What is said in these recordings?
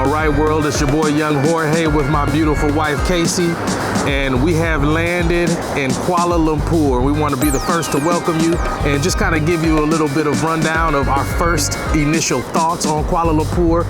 Right world, it's your boy Young Jorge with my beautiful wife Casey, and we have landed in Kuala Lumpur. We want to be the first to welcome you and just kind of give you a little bit of rundown of our first initial thoughts on Kuala Lumpur,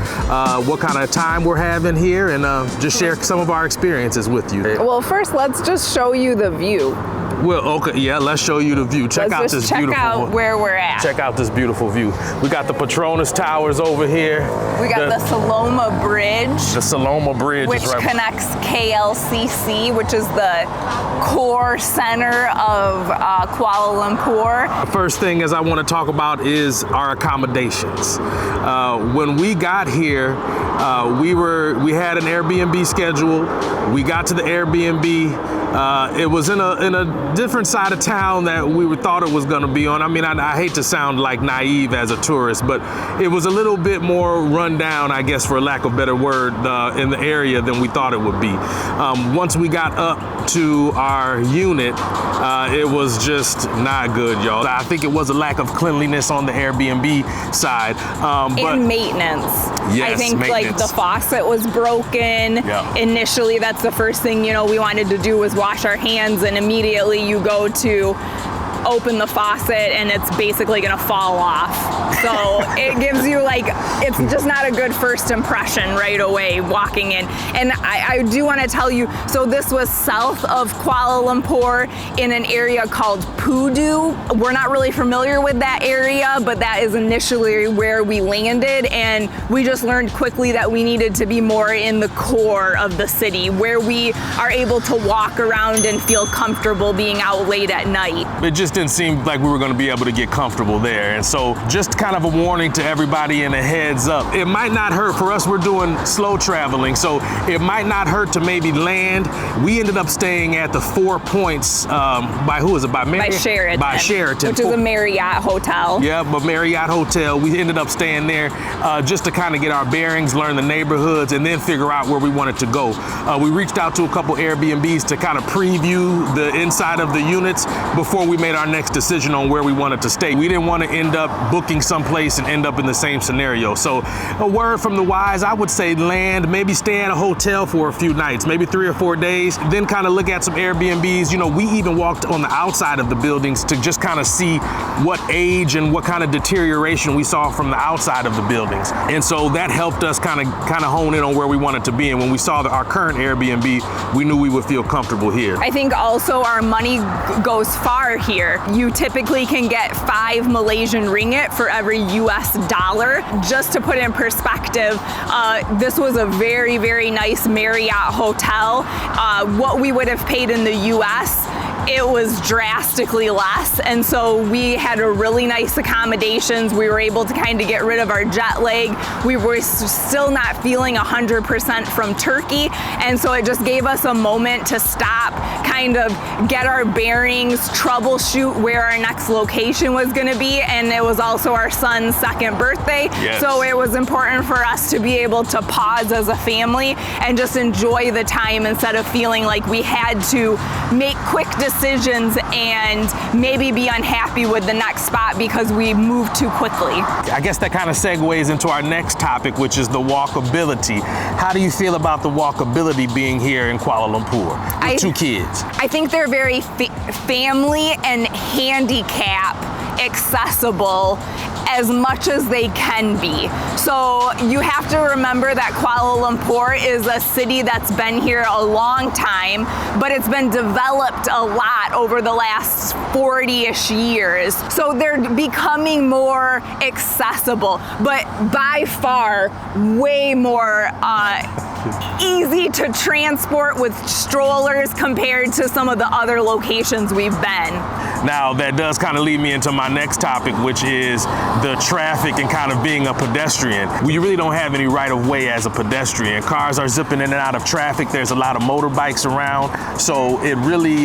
what kind of time we're having here, and just share some of our experiences with you. Well, first let's just show you the view. Well, okay, yeah, let's show you the view. Check out this beautiful. Check out where we're at. Check out this beautiful view. We got the Petronas Towers over here. We got the Saloma Bridge. The Saloma Bridge, which connects KLCC, which is the core center of Kuala Lumpur. The first thing is I want to talk about is our accommodations. When we got here, we had an Airbnb schedule. We got to the Airbnb. It was in a different side of town that we thought it was going to be on. I mean, I hate to sound like naive as a tourist, but it was a little bit more run down, I guess, for lack of a better word, in the area than we thought it would be. Once we got up to our unit, it was just not good, y'all. I think it was a lack of cleanliness on the Airbnb side. And maintenance. Yes, I think maintenance. Like the faucet was broken. Yeah. Initially, that's the first thing, we wanted to do was wash our hands, and immediately you go to open the faucet and it's basically gonna fall off. So it gives you it's just not a good first impression right away walking in. And I do wanna tell you, so this was south of Kuala Lumpur in an area called Pudu. We're not really familiar with that area, but that is initially where we landed, and we just learned quickly that we needed to be more in the core of the city where we are able to walk around and feel comfortable being out late at night. It just didn't seem like we were going to be able to get comfortable there. And so just kind of a warning to everybody and a heads up. It might not hurt. For us, we're doing slow traveling, so it might not hurt to maybe land. We ended up staying at the 4 Points by who is it? By Sheraton. By Sheraton. Which is a Marriott hotel. Yeah, but Marriott hotel. We ended up staying there just to kind of get our bearings, learn the neighborhoods, and then figure out where we wanted to go. We reached out to a couple Airbnbs to kind of preview the inside of the units before we made our next decision on where we wanted to stay. We didn't want to end up booking someplace and end up in the same scenario. So a word from the wise, I would say land, maybe stay at a hotel for a few nights, maybe 3 or 4 days, then kind of look at some Airbnbs. We even walked on the outside of the buildings to just kind of see what age and what kind of deterioration we saw from the outside of the buildings. And so that helped us kind of hone in on where we wanted to be. And when we saw our current Airbnb, we knew we would feel comfortable here. I think also our money goes far here. You typically can get 5 Malaysian ringgit for every US dollar. Just to put in perspective, this was a very, very nice Marriott hotel. What we would have paid in the US, it was drastically less, and so we had a really nice accommodations. We were able to kind of get rid of our jet lag. We were still not feeling 100% from Turkey, and so it just gave us a moment to stop, kind of get our bearings, troubleshoot where our next location was going to be, and it was also our son's 2nd birthday. Yes. So it was important for us to be able to pause as a family and just enjoy the time instead of feeling like we had to make quick decisions and maybe be unhappy with the next spot because we moved too quickly. I guess that kind of segues into our next topic, which is the walkability. How do you feel about the walkability being here in Kuala Lumpur with 2 kids? I think they're very family and handicap accessible as much as they can be. So you have to remember that Kuala Lumpur is a city that's been here a long time, but it's been developed a lot over the last 40-ish years. So they're becoming more accessible, but by far way more easy to transport with strollers compared to some of the other locations we've been. Now, that does kind of lead me into my next topic, which is the traffic and kind of being a pedestrian. You really don't have any right of way as a pedestrian. Cars are zipping in and out of traffic. There's a lot of motorbikes around. So it really,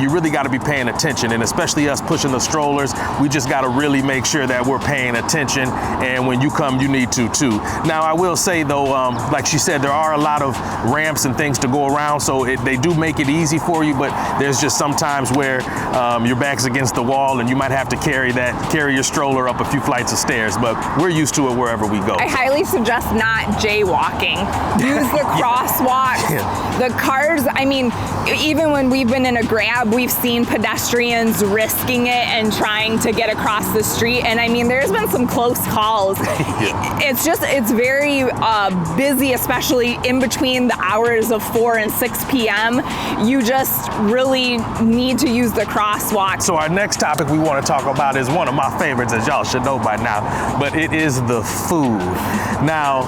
you really got to be paying attention. And especially us pushing the strollers, we just got to really make sure that we're paying attention. And when you come, you need to too. Now, I will say though, like she said, there are a lot of ramps and things to go around, so they do make it easy for you, but there's just some times where your back's against the wall and you might have to carry your stroller up a few flights of stairs, but we're used to it wherever we go. I highly suggest not jaywalking. Use the crosswalks. Yeah. The cars, I mean, even when we've been in a Grab, we've seen pedestrians risking it and trying to get across the street, and I mean, there's been some close calls. Yeah. It's very busy, especially in between the hours of 4 and 6 p.m. You just really need to use the crosswalk. So our next topic we want to talk about is one of my favorites, as y'all should know by now, but it is the food. Now,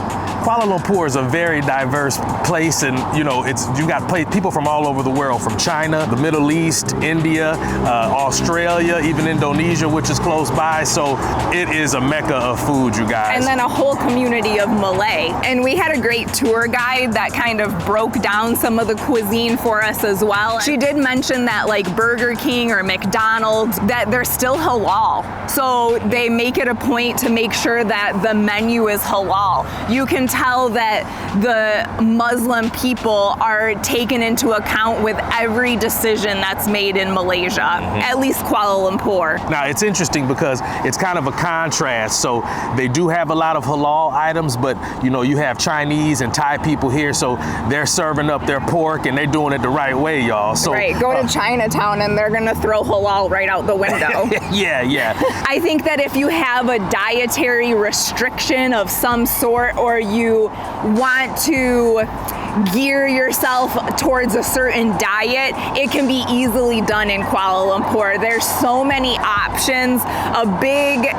Kuala Lumpur is a very diverse place, and you got people from all over the world, from China, the Middle East, India, Australia, even Indonesia, which is close by. So it is a mecca of food, you guys. And then a whole community of Malay. And we had a great tour guide that kind of broke down some of the cuisine for us as well. She did mention that like Burger King or McDonald's, that they're still halal. So they make it a point to make sure that the menu is halal. You can tell that the Muslim people are taken into account with every decision that's made in Malaysia, at least Kuala Lumpur. Now, it's interesting because it's kind of a contrast. So they do have a lot of halal items, but you have Chinese and Thai people here, so they're serving up their pork and they're doing it the right way, y'all. So right, go to Chinatown and they're gonna throw halal right out the window. Yeah. I think that if you have a dietary restriction of some sort, or you want to gear yourself towards a certain diet, it can be easily done in Kuala Lumpur. There's so many options. A big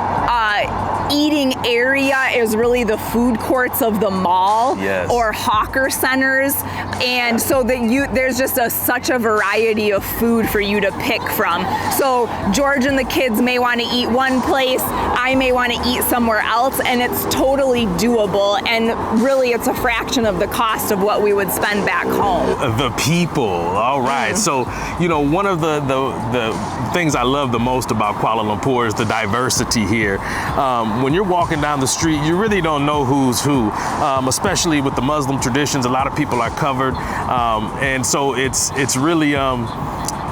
eating area is really the food courts of the mall, yes, or hawker centers, and so that there's just such a variety of food for you to pick from. So George and the kids may want to eat one place, I may want to eat somewhere else, and it's totally doable, and really it's a fraction of the cost of what we would spend back home. The people, all right. So, one of the things I love the most about Kuala Lumpur is the diversity here. When you're walking down the street, you really don't know who's who, especially with the Muslim traditions. A lot of people are covered, and so it's really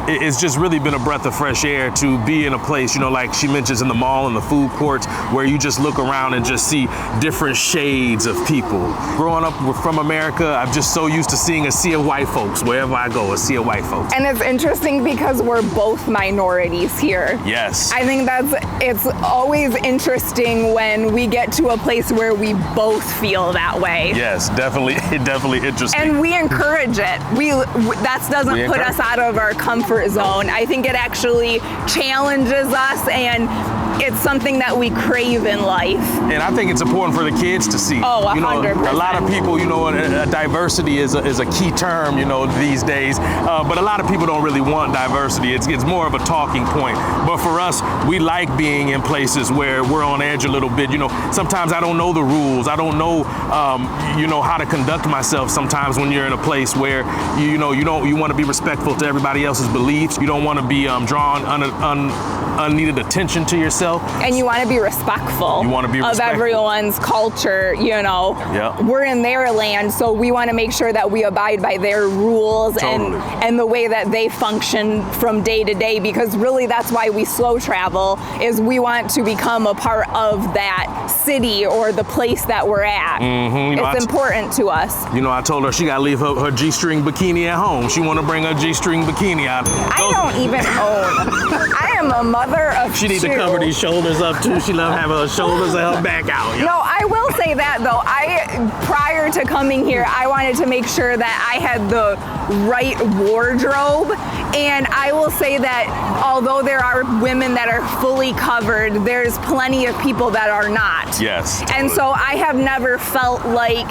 it's just really been a breath of fresh air to be in a place, like she mentions in the mall and the food courts, where you just look around and just see different shades of people. Growing up from America, I'm just so used to seeing a sea of white folks. Wherever I go, a sea of white folks. And it's interesting because we're both minorities here. Yes. I think it's always interesting when we get to a place where we both feel that way. Yes, definitely interesting. And we encourage it. That doesn't put us out of our comfort zone. I think it actually challenges us, and it's something that we crave in life. And I think it's important for the kids to see. Oh, 100%. A lot of people, diversity is a key term, these days. But a lot of people don't really want diversity. It's more of a talking point. But for us, we like being in places where we're on edge a little bit. Sometimes I don't know the rules. I don't know, how to conduct myself sometimes when you're in a place where, you want to be respectful to everybody else's beliefs. You don't want to be drawn unneeded attention to yourself. And you want to be respectful. Of everyone's culture, Yeah. We're in their land, so we want to make sure that we abide by their rules. Totally. and the way that they function from day to day, because really that's why we slow travel, is we want to become a part of that city or the place that we're at. It's important to us. I told her she got to leave her G-string bikini at home. She want to bring her G-string bikini out. I don't even own. I am a mother of She needs to cover these shoulders up too. She love having her shoulders and her back out. No, I will say that though. Prior to coming here, I wanted to make sure that I had the right wardrobe. And I will say that although there are women that are fully covered, there's plenty of people that are not. Yes. Totally. And so I have never felt like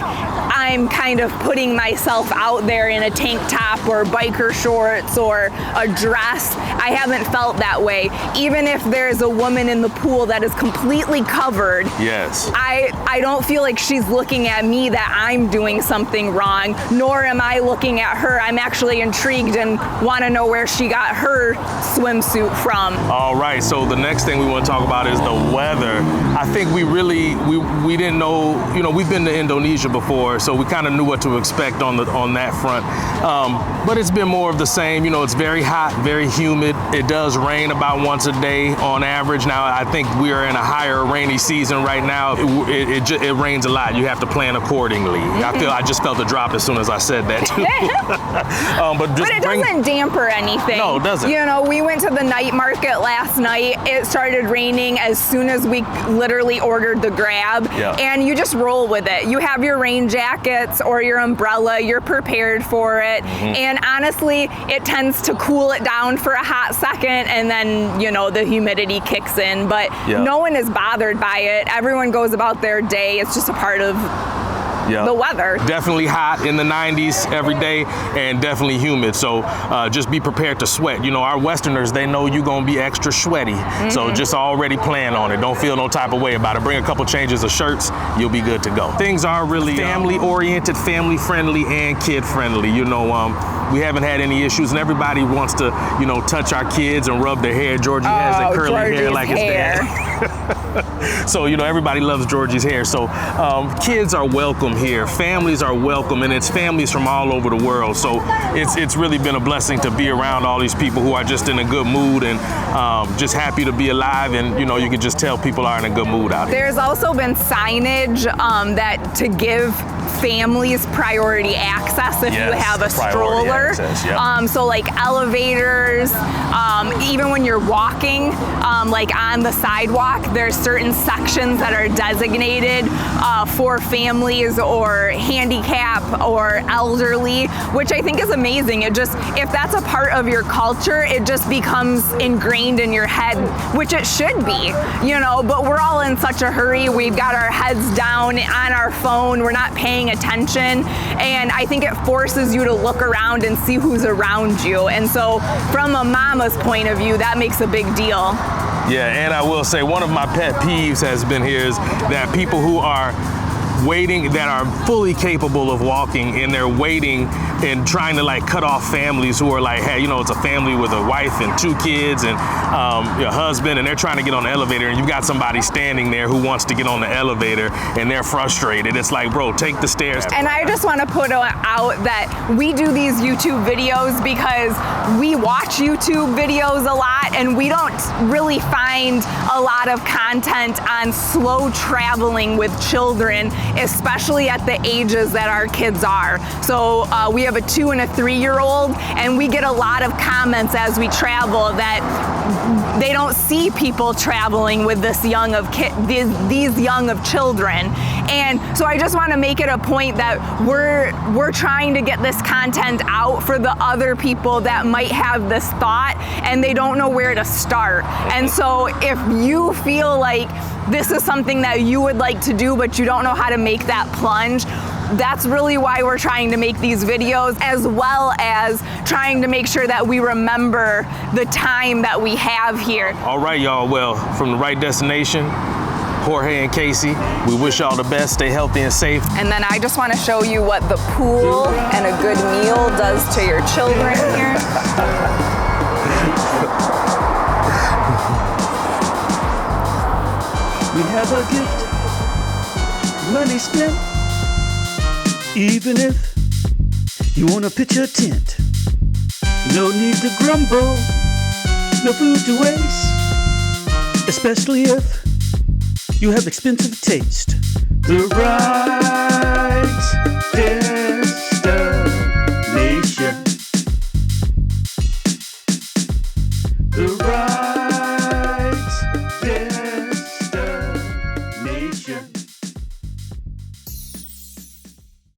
I'm kind of putting myself out there in a tank top or biker shorts or a dress. I haven't felt that way. Even if there's a woman in the pool that is completely covered, yes, I don't feel like she's looking at me that I'm doing something wrong, nor am I looking at her. I'm actually intrigued and want to know where she got her swimsuit from. All right, so the next thing we want to talk about is the weather. I think we didn't know, we've been to Indonesia before, so we kind of knew what to expect on that front. But it's been more of the same. It's very hot, very humid. It does rain about once a day on average. Now, I think we are in a higher rainy season right now. It rains a lot. You have to plan accordingly. I just felt a drop as soon as I said that too. But it doesn't damper anything. No, it doesn't. We went to the night market last night. It started raining as soon as we literally ordered the grab. Yeah. And you just roll with it. You have your rain jackets or your umbrella. You're prepared for it. And honestly, it tends to cool it down for a hot second, and then, the humidity kicks in. But no one is bothered by it. Everyone goes about their day. It's just a part of the weather. Definitely hot in the 90s every day, and definitely humid. So just be prepared to sweat. Our Westerners, they know you're going to be extra sweaty. So just already plan on it. Don't feel no type of way about it. Bring a couple changes of shirts, you'll be good to go. Things are really family-oriented, family-friendly, and kid-friendly. We haven't had any issues, and everybody wants to, touch our kids and rub their hair. Georgie has the curly hair like his dad. So, everybody loves Georgie's hair. So kids are welcome here. Families are welcome, and it's families from all over the world. So it's really been a blessing to be around all these people who are just in a good mood and just happy to be alive. And, you can just tell people are in a good mood out here. There's also been signage that to give families priority access if you have a stroller. Access, so like elevators, even when you're walking, like on the sidewalk, there's certain sections that are designated for families or handicap or elderly, which I think is amazing. If that's a part of your culture, it just becomes ingrained in your head, which it should be, but we're all in such a hurry. We've got our heads down on our phone. We're not paying attention. And I think it forces you to look around and see who's around you. And so from a mama's point of view, that makes a big deal. Yeah, and I will say one of my pet peeves has been here is that people who are waiting, that are fully capable of walking, and they're waiting and trying to cut off families who are hey, it's a family with a wife and 2 kids and your husband, and they're trying to get on the elevator, and you've got somebody standing there who wants to get on the elevator, and they're frustrated. It's bro, take the stairs. And I just want to put out that we do these YouTube videos because we watch YouTube videos a lot, and we don't really find a lot of content on slow traveling with children, especially at the ages that our kids are. So we have a 2 and a 3-year-old, and we get a lot of comments as we travel that they don't see people traveling with these young of children. And so I just want to make it a point that we're trying to get this content out for the other people that might have this thought and they don't know where to start. And so if you feel like this is something that you would like to do but you don't know how to make that plunge, that's really why we're trying to make these videos, as well as trying to make sure that we remember the time that we have here. All right, y'all. Well, from the right destination, Jorge and Casey, we wish y'all the best. Stay healthy and safe. And then I just want to show you what the pool and a good meal does to your children here. We have a gift, money spent. Even if you want to pitch a tent, no need to grumble, no food to waste, especially if you have expensive taste. The right